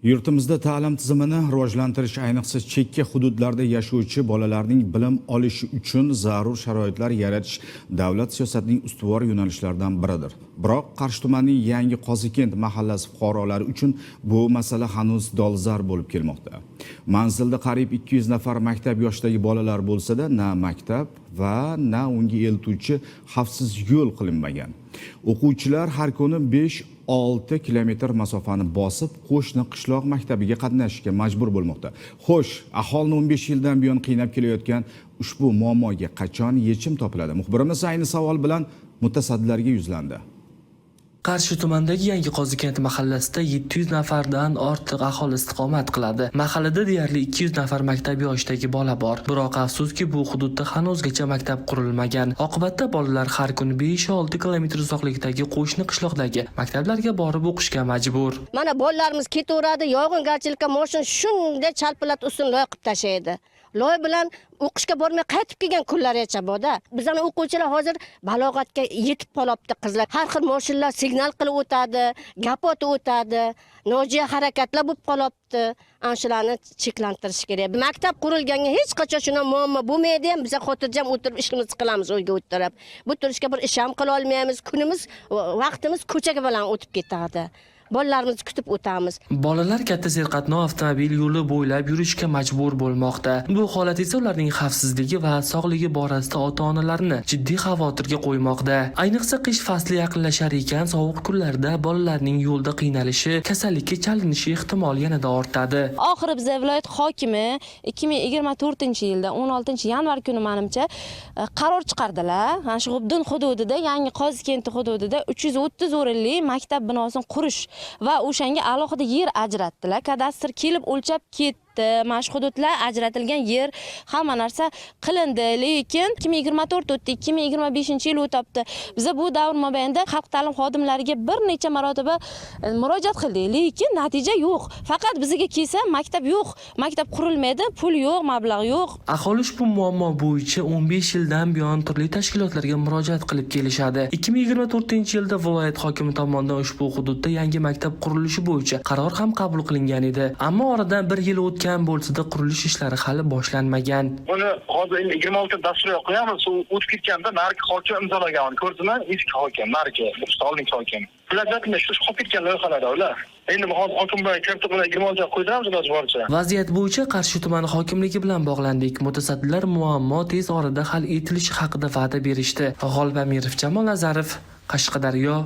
Yurtimizda ta'lim tizimini rivojlantirish, ayniqsa chekka hududlarda yashovchi bolalarning bilim olishi uchun zarur sharoitlar yaratish davlat siyosatining ustuvor yo'nalishlaridan biridir. Biroq Qarshi tumanining yangi Qozikent mahallasi fuqarolari uchun bu masala hanuz dolzarb bo'lib kelmoqda. Manzilda qariyb 200 nafar maktab yoshidagi bolalar bo'lsa-da, na maktab va na unga eltuvchi xavfsiz yo'l qilinmagan. O'quvchilar har kuni 5-6 kilometr masofani bosib, qo'shni qishloq maktabiga qatnashishga majbur bo'lmoqda. Xo'sh, aholini 15 yildan buyon qiynab kelayotgan ushbu muammoga qachon yechim topiladi? Muxbirimiz ayni savol bilan mutasaddilarga yuzlandi. Qarshi tumanidagi yangi Qozikent mahallasida 700 nafardan ortiq aholi istiqomat qiladi. Mahallada deyarli 200 nafar maktab yoshidagi bola bor. Biroq afsuski, bu hududda hanuzgacha maktab qurilmagan. Oqibatda bolalar har kuni 5-6 kilometr uzoqlikdagi qo'shni qishloqdagi maktablarga borib o'qishga majbur. Mana bolalarimiz ketaveradi, yog'ingarchilikka mashina shunday chalpilat ustun loy qilib tashlaydi. Loy bilan o'qishga bormay qaytib kelgan kunlargacha borda. Bizning o'quvchilar hozir balog'atga yetib qolibdi qizlar. Har xil mashinalar signal qilib o'tadi, gap otib o'tadi, nojo'ya harakatlar bo'lib qolibdi. Anshularni cheklantirish kerak. Maktab qurilganga hech qachon shuna muammo bo'lmaydi ham, biz xotirjam o'tirib ishimizni qilamiz uyga o'tirib. Bu turishga bir ish ham qila olmaymiz. Kunimiz, vaqtimiz ko'chaga bilan o'tib ketadi. Bolalarimizni kutib o'tamiz. Bolalar katta serqatnov avtomobil yo'li bo'ylab yurishga majbur bo'lmoqda. Bu holat esa ularning xavfsizligi va sog'ligi borasida ota-onalarni jiddiy xavotirga qo'ymoqda. Ayniqsa qish fasli yaqinlashar ekan, sovuq kunlarda bolalarning yo'lda qiynalishi, kasallikka chalinishi ehtimoli yanada ortadi. Oxiri biz viloyat hokimi 2024-yilda 16-yanvar kuni menimcha qaror chiqardilar. Mana shu G'ubdin hududida, yangi Qozikent hududida 330 o'rinli maktab binosini qurish va o'shanga alohida yer ajratdilar. Kadastr kelib o'lchab ketdi. Mana shu hududlar ajratilgan yer, hamma narsa qilindi, lekin 2024 o'tdi, 2025-yil o'tibdi. Biz bu davr mobaynida xalq ta'lim xodimlariga bir necha marotaba murojaat qildik, lekin natija yo'q. Faqat bizga kelsa maktab yo'q, maktab qurilmaydi, pul yo'q, mablag' yo'q. Aholi ushbu muammo bo'yicha 15 yildan buyon turli tashkilotlarga murojaat qilib kelishadi. 2024-yilda viloyat hokimi tomonidan ushbu hududda yangi maktab qurilishi bo'yicha qaror ham qabul qilingan edi. Ammo oradan bir yil o'tgan bo'lsa-da qurilish ishlari hali boshlanmagan. Buni hozir 26 dasturga qo'yamiz. U o'tib ketganda narki hokim imzolagan. Ko'rdingmi? Eski hokim, narki Stolnik hokim. Bularga shu qolib ketgan loyihalar ular. Endi hozir hokimlar kirib bilan 26 qo'ydiramiz iloji boricha. Vaziyat bo'yicha Qarshi tumani hokimligi bilan bog'landik. Mutasaddilar muammo tez orada hal etilishi haqida va'da berishdi. G'olib Amirov, Jamol Nazarov, Qashqadaryo.